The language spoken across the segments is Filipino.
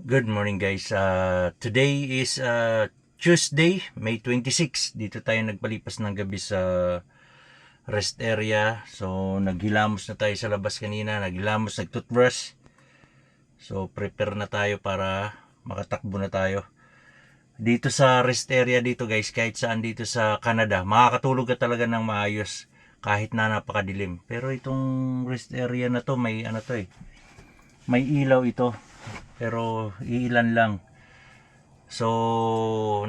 Good morning guys. Today is Tuesday, May 26. Dito tayo nagpalipas ng gabi sa rest area. So naghilamos na tayo sa labas kanina, naghilamos, nagtoothbrush. So prepare na tayo para makatakbo na tayo. Dito sa rest area dito guys, kahit saan dito sa Canada, makakatulog ka talaga ng maayos kahit na napakadilim. Pero itong rest area na to may may ilaw ito. Pero iilan lang. So,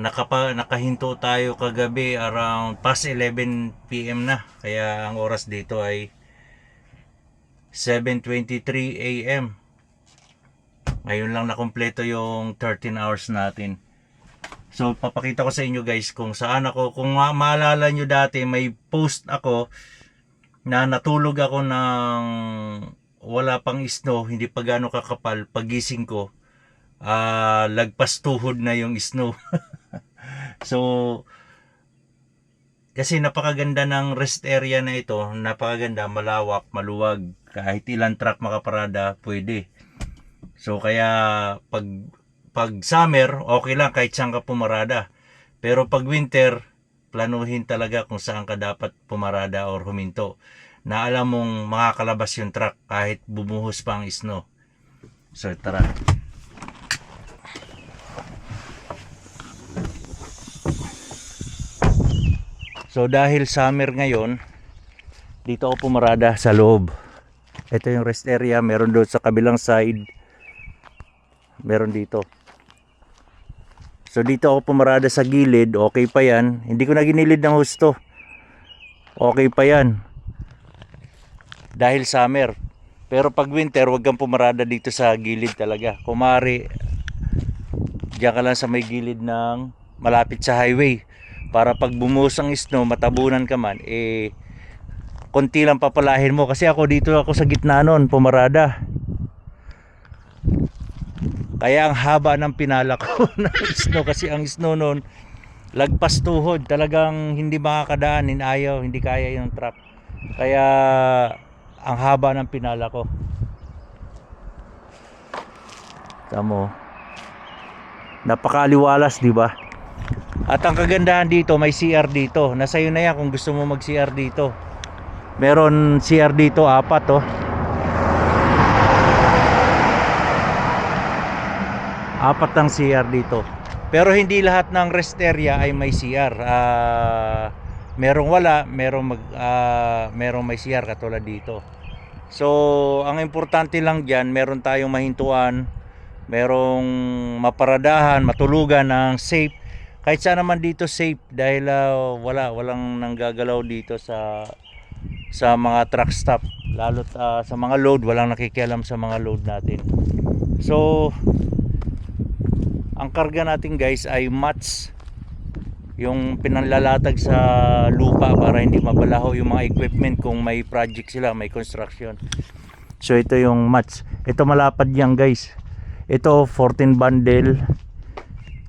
nakahinto tayo kagabi around past 11 p.m. na. Kaya ang oras dito ay 7:23 a.m. Ngayon lang nakumpleto yung 13 hours natin. So, papakita ko sa inyo guys kung saan ako. Kung maalala nyo dati, may post ako na natulog ako ng wala pang snow, hindi pa gaano kakapal. Pagising ko, lagpas tuhod na yung snow. So, kasi napakaganda ng rest area na ito, napakaganda, malawak, maluwag, kahit ilang truck makaparada, pwede. So, kaya pag summer, okay lang kahit saan ka pumarada. Pero pag winter, planuhin talaga kung saan ka dapat pumarada or huminto. Na alam mong makakalabas yung truck kahit bumuhos pa ang snow. So, tara. So dahil summer ngayon, dito ako pumarada sa loob. Ito yung rest area, meron doon sa kabilang side. Meron dito. So dito ako pumarada sa gilid, okay pa yan. Hindi ko na ginilid ng husto. Okay pa yan. Dahil summer. Pero pag winter, wag kang pumarada dito sa gilid talaga. Kumari, diyan ka lang sa may gilid ng malapit sa highway. Para pag bumuhos ang snow, matabunan ka man, konti lang papalahin mo. Kasi dito ako sa gitna nun, pumarada. Kaya ang haba ng pinala ko ng snow. Kasi ang snow nun, lagpas tuhod. Talagang hindi makakadaan, hindi kaya yung truck. Kaya ang haba ng pinala ko. Tamo. Napakaaliwalas, di ba? At ang kagandahan dito, may CR dito. Nasa iyo na yan kung gusto mo mag-CR dito. Meron CR dito, 4 oh. 4 ang CR dito. Pero hindi lahat ng rest area ay may CR. Merong wala, merong may CR katulad dito. So, ang importante lang diyan, meron tayong mahintuan, merong maparadahan, matulugan ng safe. Kahit saan naman dito safe dahil walang nanggagalaw dito sa mga truck stop, lalo sa mga load, walang nakikialam sa mga load natin. So, ang karga natin guys ay mats, yung pinanlalatag sa lupa para hindi mabalaho yung mga equipment kung may project sila, may construction. So ito yung mats. Ito malapad yan guys. Ito 14 bundle,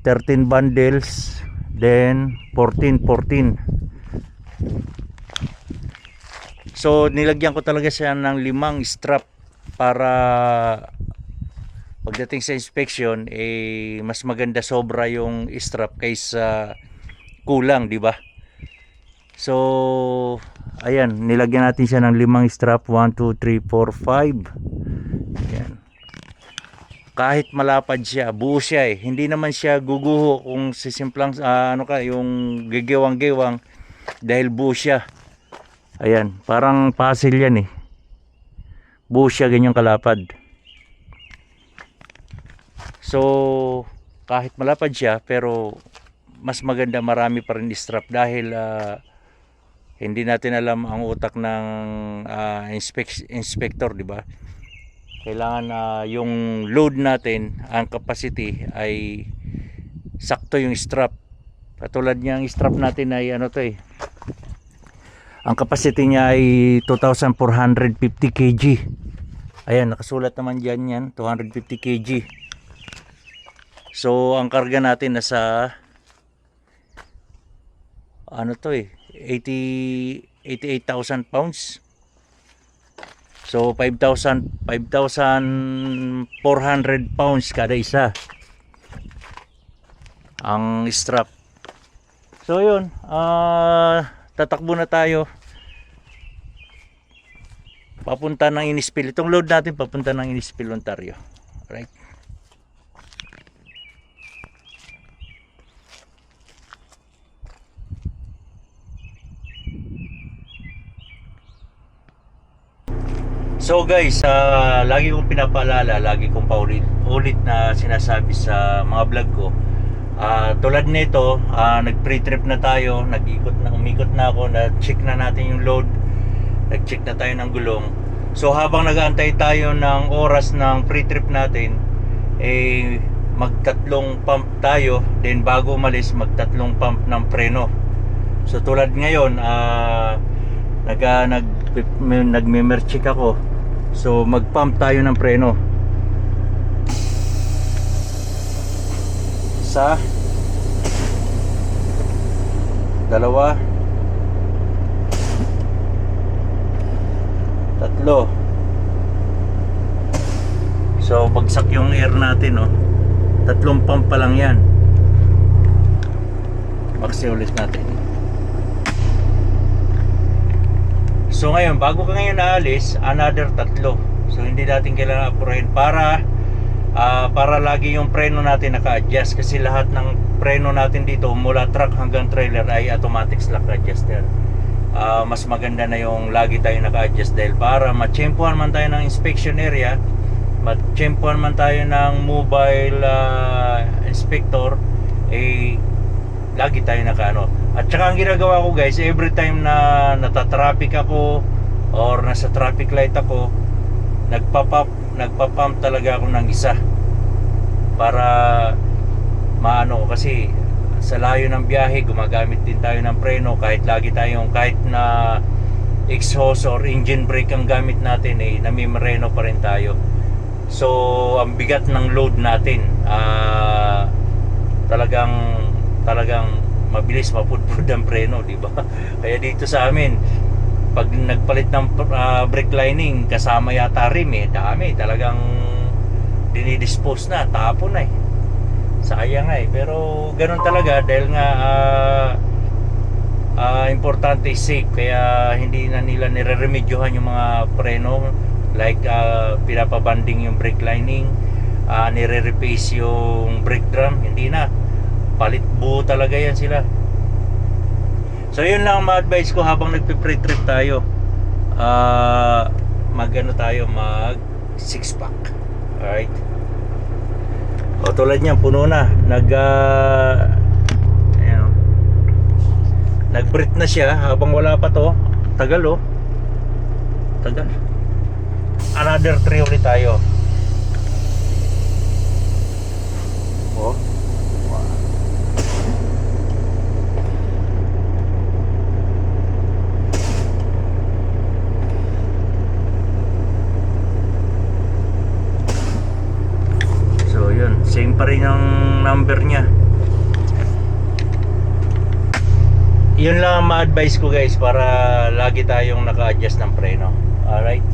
13 bundles, then 14. So nilagyan ko talaga siya ng 5 strap para pagdating sa inspection mas maganda, sobra yung strap kaysa kulang, di ba? So ayan, nilagyan natin siya ng 5 strap, 1, 2, 3, 4, 5. Ayan. Kahit malapad siya, buo siya hindi naman siya guguho kung sisimplang yung gegewang-gewang, dahil buo siya. Ayan, parang puzzle yan buo siya, ganyang kalapad. So kahit malapad siya, pero mas maganda, marami pa rin strap dahil hindi natin alam ang utak ng inspector, di ba? Kailangan yung load natin, ang capacity ay sakto yung strap. Katulad niyang strap natin ay ang capacity niya ay 2,450 kg. Ayan, nakasulat naman dyan yan, 250 kg. So ang karga natin nasa 88,000 pounds. So 5,400 pounds kada isa ang strap. So yun, tatakbo na tayo papunta ng Innisfil. Itong load natin papunta ng Innisfil, Ontario. Alright. So guys, lagi kong pinapaalala, lagi kong paulit na sinasabi sa mga vlog ko. Tulad nito, nag-pre-trip na tayo, umikot na ako, na-check na natin yung load, nag-check na tayo ng gulong. So habang nag-aantay tayo ng oras ng pre-trip natin, magtatlong pump tayo, then bago umalis, magtatlong pump ng preno. So tulad ngayon, nagme-check ako. So mag-pump tayo ng preno. Isa, dalawa, tatlo. So bagsak yung air natin, oh. Tatlong pump pa lang yan. Maxi ulit natin. So ngayon, bago ka ngayon naalis, another tatlo. So hindi natin kailangan apurahin para lagi yung preno natin naka-adjust, kasi lahat ng preno natin dito mula truck hanggang trailer ay automatic slack adjuster. Mas maganda na yung lagi tayo naka-adjust, dahil para matsyempohan man tayo ng inspection area, matsyempohan man tayo ng mobile inspector, lagi tayo naka-ano. At saka ang ginagawa ko guys, every time na natatraffic ako or nasa traffic light ako, nagpa-pump talaga ako ng isa para maano ko, kasi sa layo ng biyahe gumagamit din tayo ng preno, kahit na exhaust or engine brake ang gamit natin, namimereno pa rin tayo. So ang bigat ng load natin, talagang mabilis mapudpud ang preno, di ba? Kaya dito sa amin, pag nagpalit ng brake lining, kasama yata rim, dami, talagang dinidispose na, tapon na sayang pero ganun talaga, dahil nga importante safe, kaya hindi na nila nire-remedyohan yung mga preno, like pinapabanding yung brake lining, nire-replace yung brake drum, hindi na, palit buo talaga yan sila. So yun lang ma-advise ko habang nagpe-pre-trip tayo, mag 6 pack. Alright. O tulad niyan, puno na, nag-breathe na siya habang wala pa to. Tagal tagal. Another 3 ulit tayo. Same pa rin ang number niya. Yun lang ang ma-advise ko guys, para lagi tayong naka-adjust ng preno. Alright.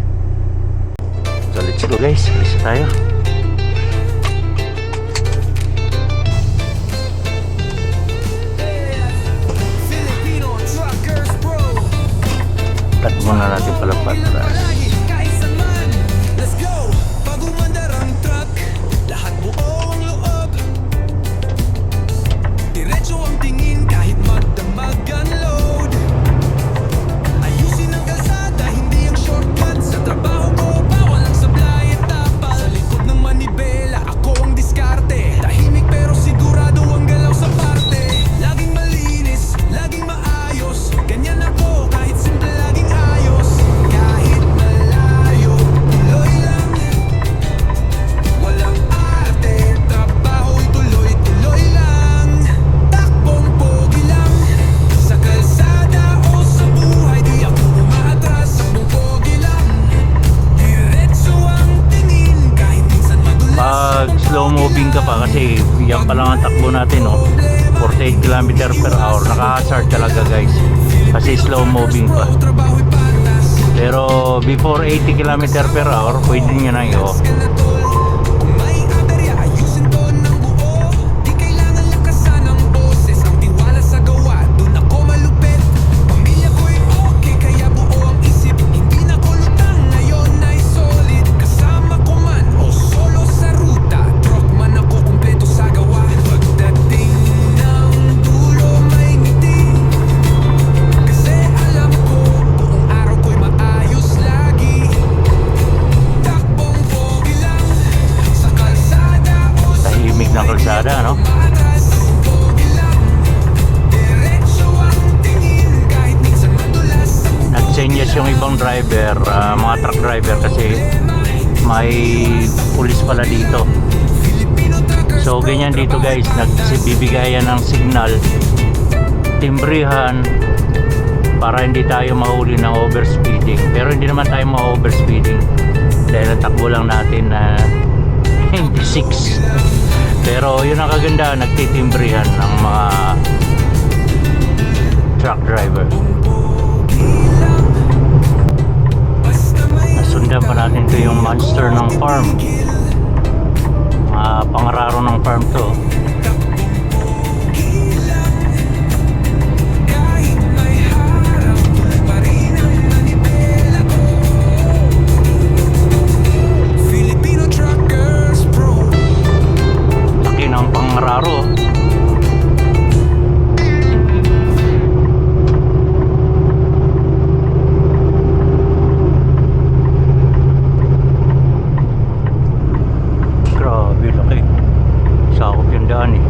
So let's go guys, alis tayo. Cut muna natin pala patras. Slow moving ka pa, kasi yan pa lang ang takbo natin, 48 km/h. Nakaka-hazard talaga guys, kasi slow moving pa. Pero before 80 km per hour, pwede nyo na yun. May aberya, ayusin to ng buo. Di kailangan lakasan ng boses. Ang tiwala sa gawa, dun ako malupit. Pamilya ko'y okay, kaya buo ang isip. Hindi na ko lutang, ngayon ay solid. Kasama ko man o solo sa ruta, truck man ako kumpleto sa gawa. Pagdating ng dulo may ngiti, kasi alam ko buong araw ko'y maayos lagi. Takbong pogi lang sa kalsada o sa Tahimik ng kalsada, no? matras. Pogi lang, diretso ang tingin kahit minsan madulas. Nagsenyas yung ibang driver, mga truck driver, kasi may pulis pala dito. Filipino truckers, So ganyan dito guys, nagbibigayan ng signal, timbrihan, para hindi tayo mahuli ng overspeeding. Pero hindi naman tayo ma-overspeeding dahil ang takbo lang natin na 26. Pero yun ang kaganda, nagtitimbrihan ng mga truck driver. basta may Nasundan pa natin to yung monster ng farm. Mga pangararo ng farm to. kahit may harap pa rin ang manibela ko. Filipino Truckers Pro. Laki ng pangararo. Grabe, laki. Sakop yung daan eh.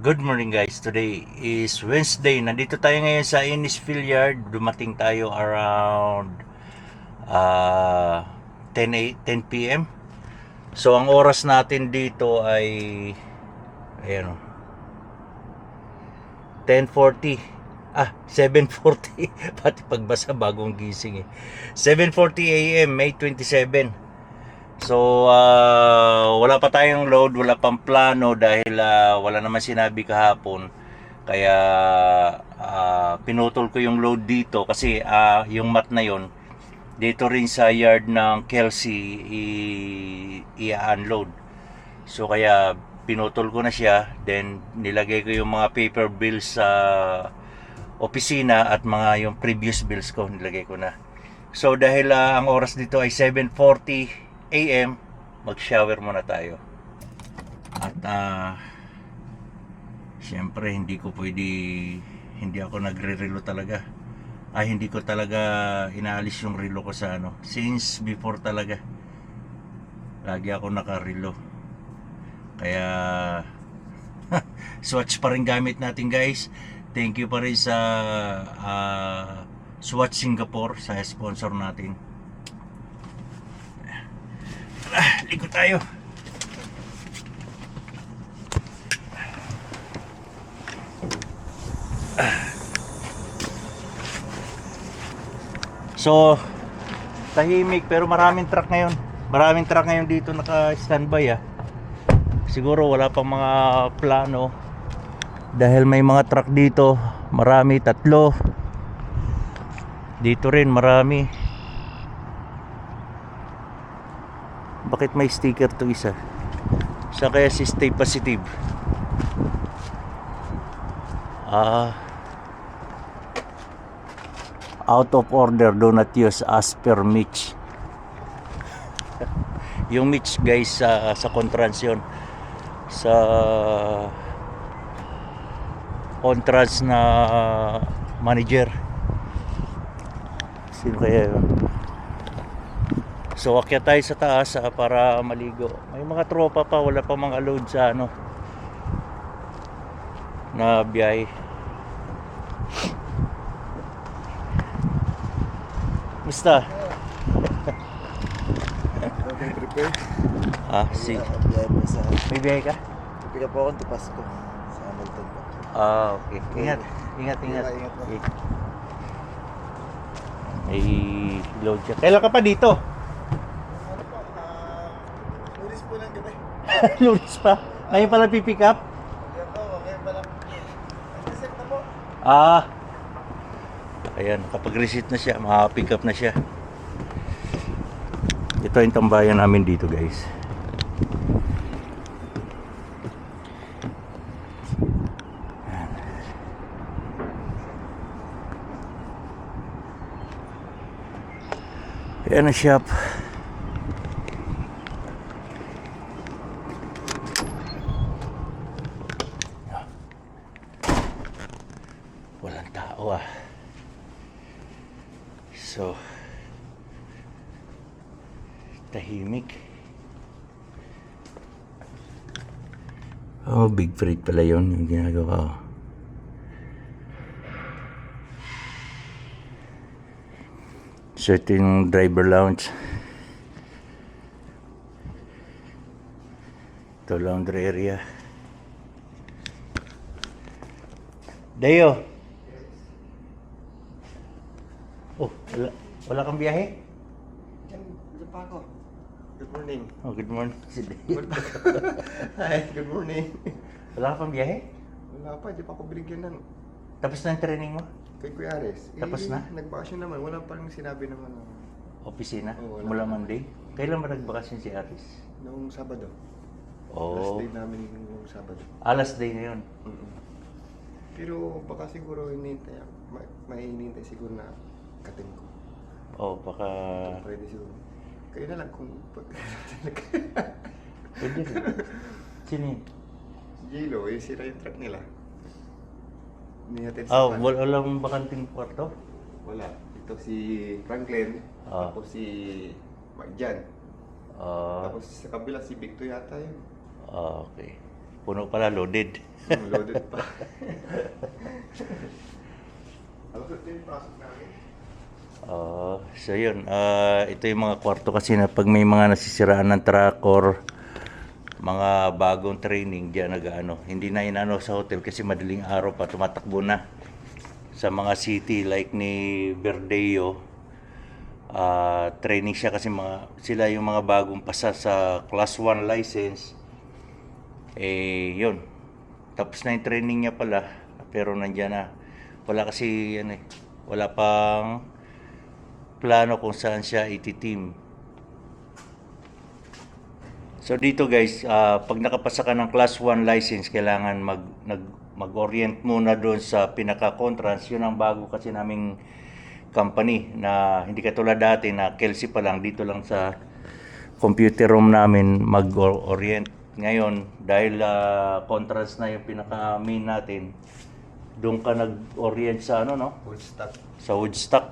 Good morning guys. Today is Wednesday. Nandito tayo ngayon sa Innisfil Yard. Dumating tayo around 10 p.m. So ang oras natin dito ay ayan o, 10:40. 7:40. Pati pagbasa bagong gising eh. 7:40 a.m. May 27. So wala pa tayong load, wala pang plano dahil wala naman sinabi kahapon. Kaya pinutol ko yung load dito kasi yung mat na yon dito rin sa yard ng Kelsey i-unload. So kaya pinutol ko na siya, then nilagay ko yung mga paper bills sa opisina at mga yung previous bills ko nilagay ko na. So dahil ang oras dito ay 7:40 AM, mag-shower muna tayo. At syempre hindi ako nagre-relo talaga. Hindi ko talaga inaalis yung relo ko sa since before talaga. Lagi ako naka-relo. Kaya Swatch pa rin gamit natin guys. Thank you pa rin sa Swatch Singapore sa sponsor natin. Ligo tayo. So tahimik pero maraming truck ngayon. Maraming truck ngayon dito naka-standby Siguro wala pang mga plano dahil may mga truck dito, marami, 3. Dito rin marami. Bakit may sticker to isa? Sa kaya si Stay Positive. Out of order, do not use as per Mitch. Yung Mitch guys sa Contrans yun. Sa Contrans na manager. Sino kaya yun? So akyat tayo sa taas para maligo. May mga tropa pa, wala pa mga load sa na biyahe. Musta? Okay, prepare. Si. Biyahe po sa... May biyahe ka? Pick up po ako to Pasko. Sa Hamilton po. Okay. Ingat. Ingat. Ingat po. Okay. May load siya. Kailan ka pa dito? Ano po? Lunes po ng gabi. Lunes pa? Ngayon pala pipick up? Yan po, okay pa lang. Nag-set na po. Ayan, kapag reset na siya, maka-pick up na siya. Ito yung tambayan namin dito, guys. Ayan ang shop. Walang tao ah. So, tahimik. Oh, big freight pala yun yung ginagawa ko. So, ito yung driver lounge. Ito laundry area. Dayo. Oh, wala kang biyahe? Diyan pa ako. Good morning. Oh, good morning. Hi, good morning. Wala ka pang biyahe? Wala pa, di pa ako binigyan ng Tapos na yung training mo? kay Kuya Ares. Tapos na? Nagbakasyon naman. Wala pa rin sinabi naman ng Opisina? Oo, wala. Mula Monday? Kailan ba nagbakasyon si Aris? noong Sabado. Oh. Last day namin noong Sabado. Last day ngayon. Mm-mm. Pero baka siguro hinihintay, may hinihintay siguro na katin ko. Oh, baka... Pwede siguro. Kayo na lang kung pag... Pwede rin. Sino yun? Si Jilo, yung sira yung truck nila. Hindi natin Oh, van. walang bakanting kwarto? Wala. Ito si Franklin, Ah. tapos si Magjan. Ah, Tapos sa kabila si Victor yata yun. okay. Puno pala, loaded. Loaded pa. Alam ko ito yung pasok namin. So yun, ito yung mga kwarto kasi na pag may mga nasisiraan ng truck or mga bagong training diyan nag-ano, hindi na inano sa hotel kasi madaling araw pa tumatakbo na sa mga city like ni Verdeo. Training siya kasi sila yung mga bagong pasa sa class 1 license. Yun. Tapos na yung training niya pala pero nandiyan na. Wala kasi wala pang plano kung saan siya iti-team. So dito guys, pag nakapasa ka ng class 1 license, kailangan mag-orient muna doon sa pinaka-contrans. Yun ang bago kasi naming company na hindi katulad dati na Kelsey pa lang, dito lang sa computer room namin mag-orient. Ngayon, dahil contrans na yung pinaka-main natin, doon ka nag-orient sa Woodstock. sa Woodstock.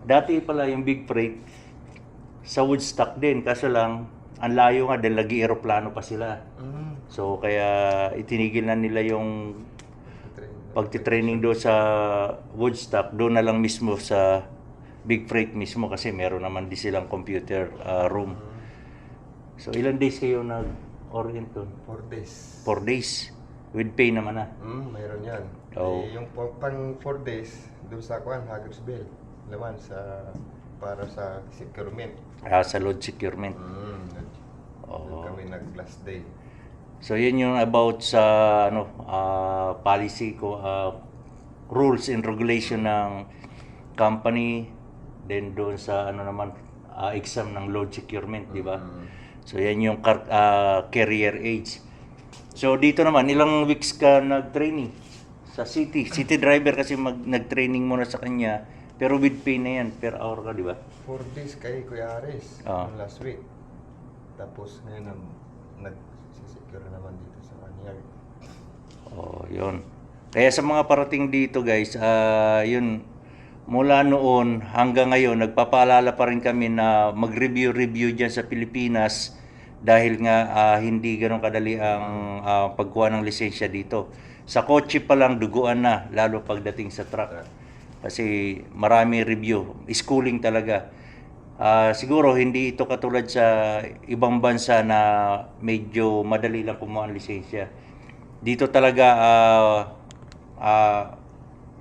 Dati pala yung big freight sa Woodstock din, kaso lang ang layo nga dahil lagi eroplano pa sila. So kaya itinigil na nila yung pagtitraining doon sa Woodstock, doon na lang mismo sa big freight mismo kasi meron naman din silang computer room. So ilan days kayo nag-orient doon? 4 days. 4 days. With pay naman na. Mayroon yan. Oo. Yung pang 4 days, doon sa Hagersville. Laman para sa securement. Sa load securement. Doon kami nag-last day. So yun yung about sa policy ko, rules and regulation ng company, then doon sa exam ng load securement, di ba? So yan yung career age. So dito naman, ilang weeks ka nag-training sa city driver kasi nag-training muna sa kanya, pero with pay na yan, per hour ka, di ba? 4 days kay Kuya Ares last week. Tapos ngayon nag-secure naman dito sa Anyag. Oh, yun. Kaya sa mga parating dito guys, yun, mula noon hanggang ngayon, nagpapaalala pa rin kami na mag-review dyan sa Pilipinas dahil nga hindi ganun kadali ang pagkuha ng lisensya dito. Sa kotse pa lang duguan na, lalo pagdating sa truck. Kasi marami review, schooling talaga. Siguro hindi ito katulad sa ibang bansa na medyo madali lang kumuha ng lisensya. Dito talaga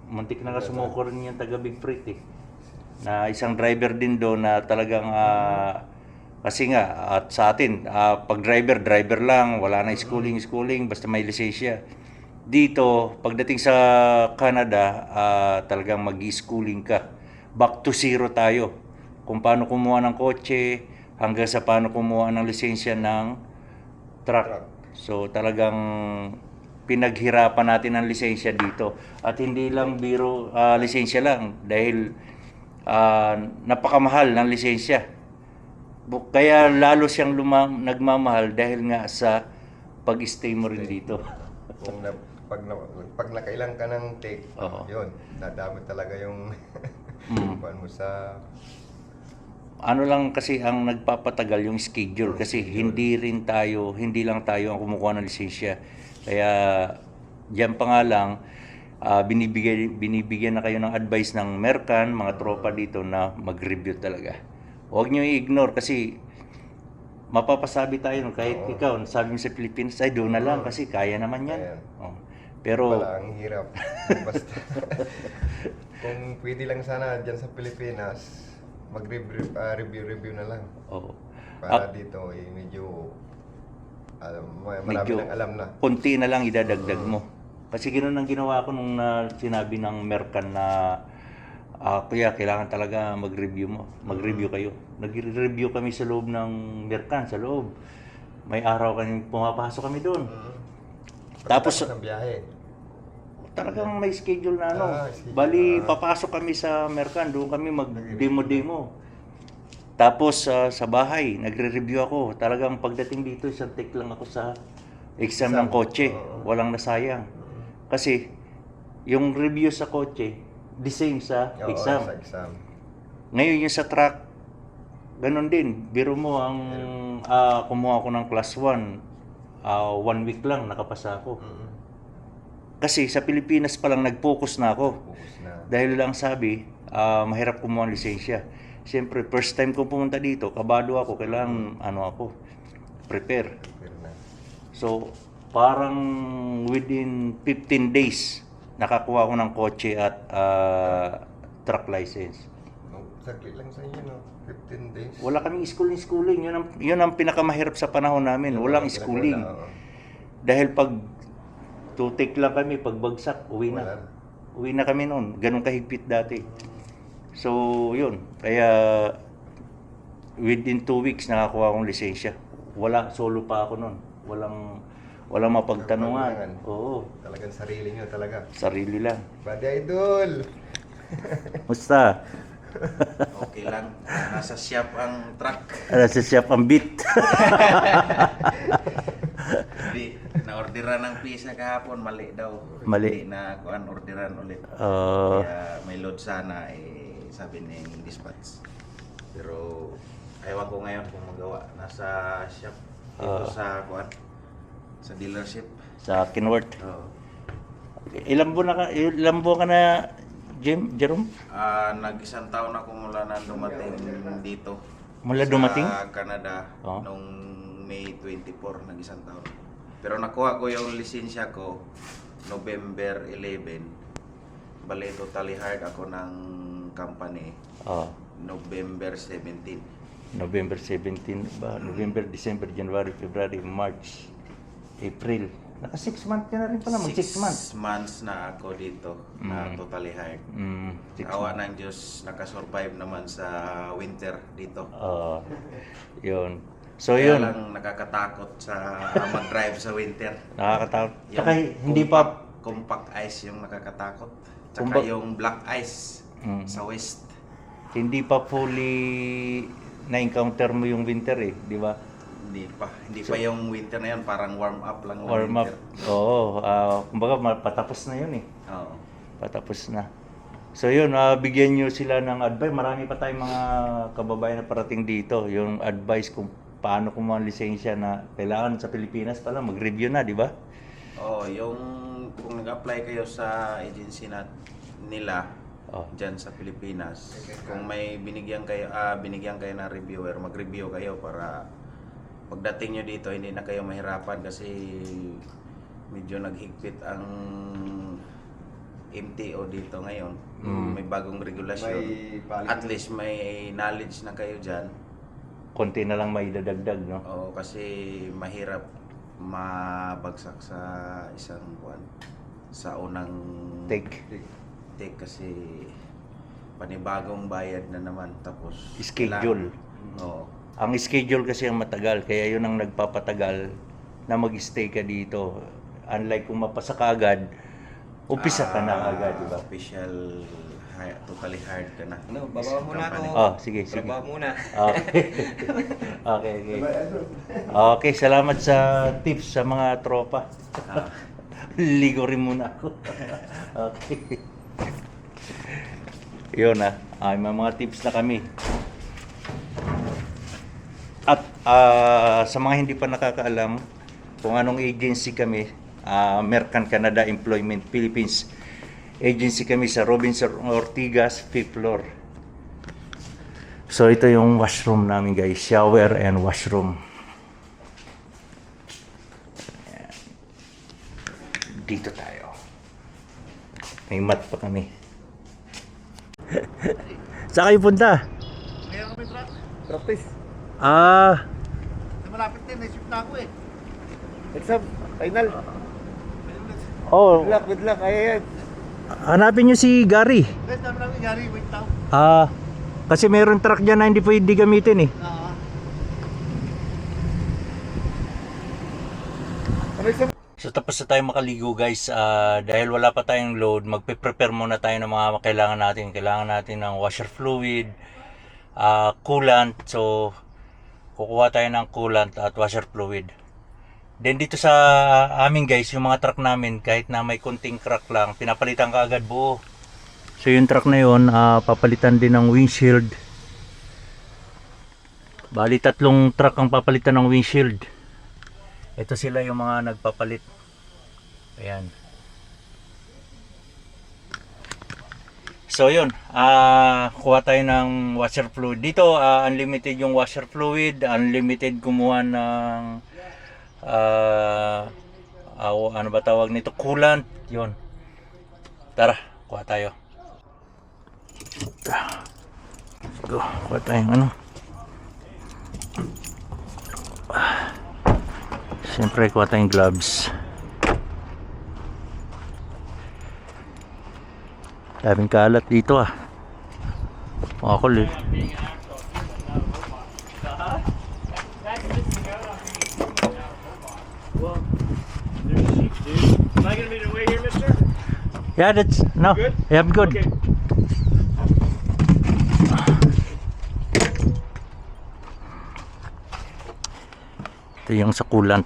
muntik na nga sumuko rin yung taga Big Freight na isang driver din doon na talagang kasi nga at sa atin pag driver lang, wala na schooling basta may lisensya. dito, pagdating sa Canada, talagang mag-schooling ka. Back to zero tayo. Kung paano kumuha ng kotse, hanggang sa paano kumuha ng lisensya ng truck. So talagang pinaghirapan natin ang lisensya dito. At hindi lang biro lisensya lang, dahil napakamahal ng lisensya. Kaya lalo siyang nagmamahal dahil nga sa pag-stay mo rin dito. Kung pag nakailang ka ng take, Oo. yun, nadami talaga yung kuwan mo sa... Ano lang kasi ang nagpapatagal yung schedule, kasi hindi lang tayo ang kumukuha ng lisensya. Kaya diyan pa nga lang, binibigyan na kayo ng advice ng Mercan, mga tropa dito, na mag-review talaga. Huwag nyo i-ignore kasi mapapasabi tayo, kahit ikaw, sabi mo sa Pilipinas, ay doon na lang kasi kaya naman yan. Kaya. Oh. Pero Wala, ang hirap. Basta, kung pwede lang sana dyan sa Pilipinas, mag-review na lang. oh, Para dito, medyo, marami medyo nang alam na. konti na lang idadagdag mo. Kasi ganoon ang ginawa ko nung sinabi ng Mercan na kuya, kailangan talaga mag-review kayo. Nag-review kami sa loob ng Mercan, sa loob. May araw kami pumapasok kami doon. Tapos ng biyahe. talagang may schedule na ano. Schedule. Bali, papasok kami sa Mercan, doon kami mag-demo-demo. Tapos sa bahay, nagre-review ako. Talagang pagdating dito, isang take lang ako sa exam ng kotse. Walang nasayang. Kasi yung review sa kotse, the same sa Oo, exam. sa exam. Ngayon yung sa truck, ganun din. Biro mo ang kumuha ko ng class 1, 1 week lang nakapasa ako. Kasi sa Pilipinas pa lang nag-focus na ako. Focus na. Dahil lang sabi, mahirap kumuha ng lisensya. Siyempre, first time ko pumunta dito, kabado ako, kailangan prepare. Pero na. So, parang within 15 days, nakakuha ko ng kotse at truck license. Saglit lang sa inyo, no? 15 days. Wala kaming schooling. Yun ang pinakamahirap sa panahon namin. Walang schooling. Dahil pag tutik lang kami, pag bagsak, uwi na. Wala. Uwi na kami noon. Ganun kahigpit dati. So, yun. Kaya, within 2 weeks, nakakuha akong lisensya. Solo pa ako noon. Walang mapagtanungan. Oo, Talagang sarili nyo talaga. sarili lang. Badi Idol! Musta? Okay lang. Nasa shop ang truck. Sa shop ang beat. Hindi, na-orderan ng pizza kahapon. Mali daw. Mali. Hindi na kuan orderan ulit. Oo. Kaya may load sana, sabi ni dispatch. Pero ewan ko ngayon kung magawa. Nasa shop. Dito sa kuan. Sa dealership. Sa Kenworth. Oo. Ilang buwan ka na, Jerome? Nag-isang taon ako mula na dumating dito. Mula dumating? Sa Canada Oh. nung May 24, nag-isang taon. Pero nakuha ko yung lisensya ko November 11. Bale, totally hired ako ng company Oh, November 17. November 17 ba? November, December, January, February, March, April. Naka 6 months ka na rin pala, mag 6 months. 6 months na ako dito na totally hired. 6 Awa ng Diyos, nakasurvive naman sa winter dito. Yun. So Kaya yun, lang nakakatakot sa mag-drive sa winter. nakakatakot. Yung Tsaka hindi pa, compact ice yung nakakatakot. Tsaka Compact- yung black ice sa west. hindi pa fully na-encounter mo yung winter eh, di ba? Hindi pa yung winter na yun, parang warm up lang yung Warm up. winter. Oo, kumbaga patapos na yun eh. Oo. Patapos na. So yun, bigyan nyo sila ng advice. Marami pa tayong mga kababayan na parating dito. Yung advice kung paano kumuha ng lisensya na kailangan sa Pilipinas pala, mag-review na, di ba? Oo, yung kung nag-apply kayo sa agency nila Oh. dyan sa Pilipinas, kung may binigyan kayo ng reviewer, mag-review kayo para pagdating nyo dito hindi na kayo mahirapan kasi medyo naghigpit ang MTO dito ngayon. May bagong regulasyon. May policy. At least may knowledge na kayo dyan. Konti na lang may dadagdag, no? Oo, kasi mahirap mabagsak sa isang buwan sa unang Take. take kasi panibagong bayad na naman tapos Schedule. Oo. Ang schedule kasi ang matagal, kaya yun ang nagpapatagal na mag-stay ka dito. Unlike kung mapasa ka agad, umpisa ka na agad, di ba? Official totally hired ka na. Ano, baba muna ako. Oh, sige, sige. Trabaho muna. Okay. Okay, okay. Okay, salamat sa tips sa mga tropa. Ligo rin muna ako. Okay. Yun ay may mga tips na kami. At sa mga hindi pa nakakaalam kung anong agency kami, Mercan Canada Employment Philippines. Agency kami sa Robinson Ortigas, 5th floor. So ito yung washroom namin guys, shower and washroom. Ayan. Dito tayo. May mat pa kami. Saan kayo punta? Kaya kami truck. Practice. Malapit din, naisip na ako eh. Exam. Final. Oh, Good luck. Ayan. hanapin nyo si Gary. Guys, dami namin Gary, wait now. Kasi mayroon truck dyan na hindi pwede gamitin eh. Ano exam? So tapos na tayo makaligo guys. Dahil wala pa tayong load, magpe-prepare muna tayo ng mga kailangan natin. Kailangan natin ng washer fluid, coolant. So kukuha tayo ng coolant at washer fluid. Then dito sa amin guys, yung mga truck namin, kahit na may kunting crack lang, pinapalitan ka agad buo. So yung truck na yun, papalitan din ng windshield. Bali 3 truck ang papalitan ng windshield. Ito sila yung mga nagpapalit. Ayan. So yun, kuha tayo ng washer fluid. Dito unlimited yung washer fluid, unlimited kumuha ng ano ba tawag nito, coolant. Yun. Tara, kuha tayo. Go, kuha tayong ano. Siyempre kuha tayong gloves. Daming kalat dito mga kulit. Am I gonna be the way here, mister? Yeah, that's no. Good? Yeah, I'm good. Okay. Ito yung sa coolant.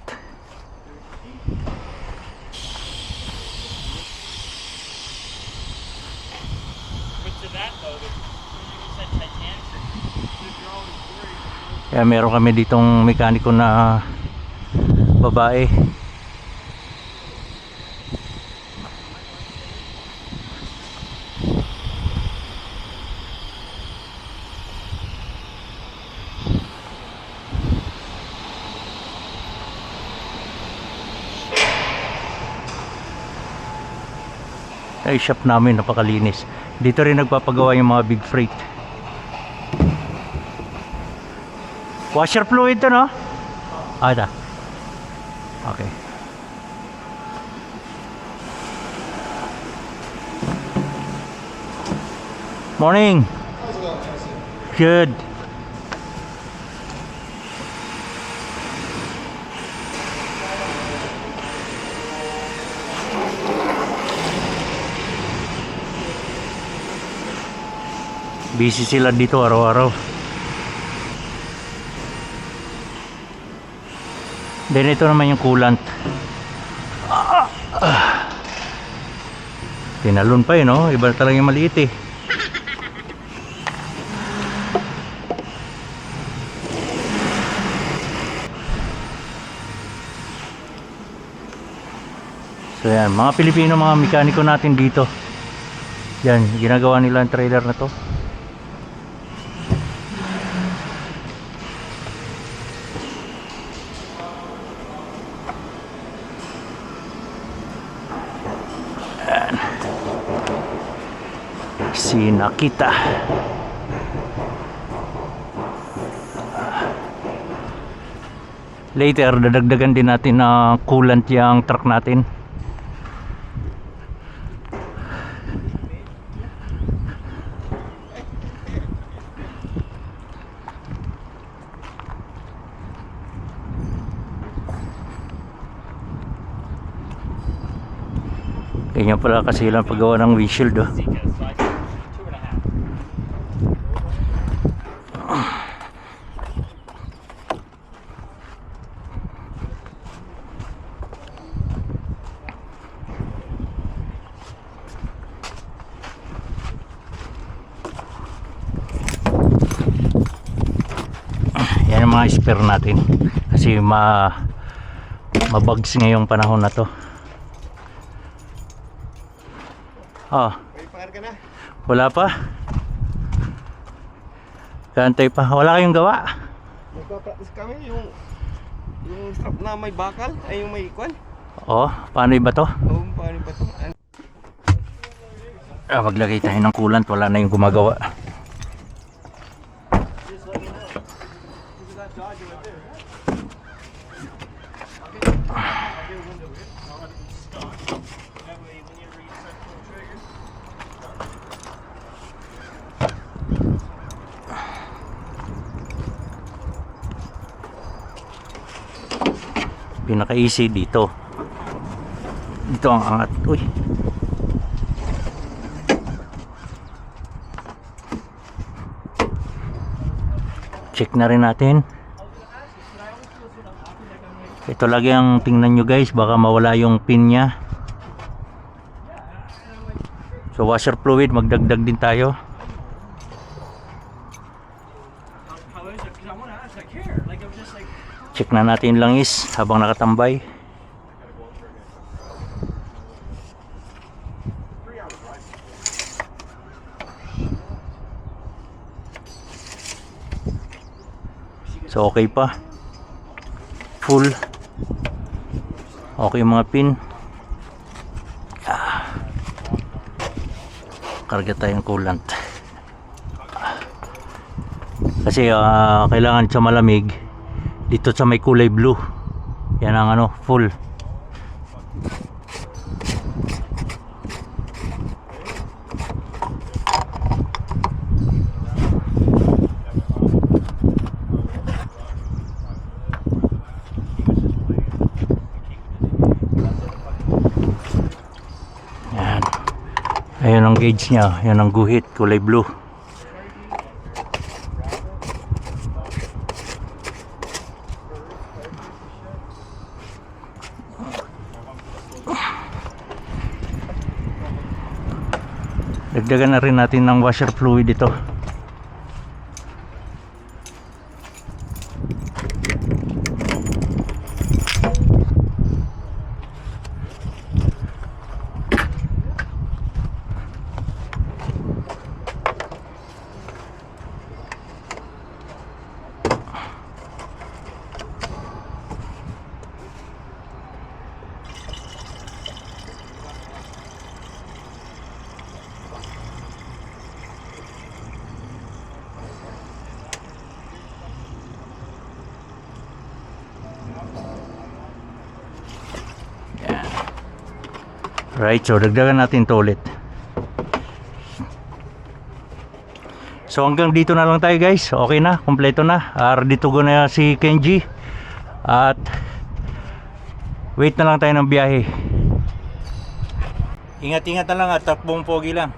Kaya meron kami ditong mekaniko na babae. Ay, shop namin napakalinis. Dito rin nagpapagawa yung mga big freight. Washer fluid to, no? Ada. Okay. Morning. Good. Busy sila dito araw-araw. Then ito naman yung coolant. Tinalon pa no? Iba talaga yung maliit eh. So yan, mga Pilipino, mga mekaniko natin dito. Yan, ginagawa nila ang trailer na to. Si Nakita. later dadagdagan din natin na coolant yung truck natin. Ganyan pala kasi lang paggawa ng windshield, oh. Yan ang mga spare natin kasi mabags ngayong panahon na to. May pangar ka na. Wala pa. Kantay pa. Wala kayong gawa. Magpa-practice kami yung strap na may bakal, ay yung may ikwan. Paano ba to? Paano ba ito? Maglagay tayo ng coolant. Wala na yung gumagawa. Pinaka easy dito ang angat. Uy, check na rin natin. Ito lagi ang tingnan nyo guys, baka mawala yung pin nya. So washer fluid, magdagdag din tayo. Check na natin langis habang nakatambay. So okay pa. Full. Okay yung mga pin. Karga tayong coolant. Kasi kailangan sa malamig. Dito sa may kulay blue. Yan ang full. Yan. Ayun ang gauge niya. Yan ang guhit, kulay blue. Dagdagan na rin natin ng washer fluid ito. Right, so dagdagan natin ito ulit. So hanggang dito na lang tayo guys. Okay na, kompleto na. Ready to go na si Kenji. At wait na lang tayo ng biyahe. Ingat-ingat na lang at takbong pogi lang.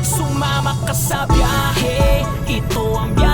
Sumama ka sa biyahe, ito ang biyahe.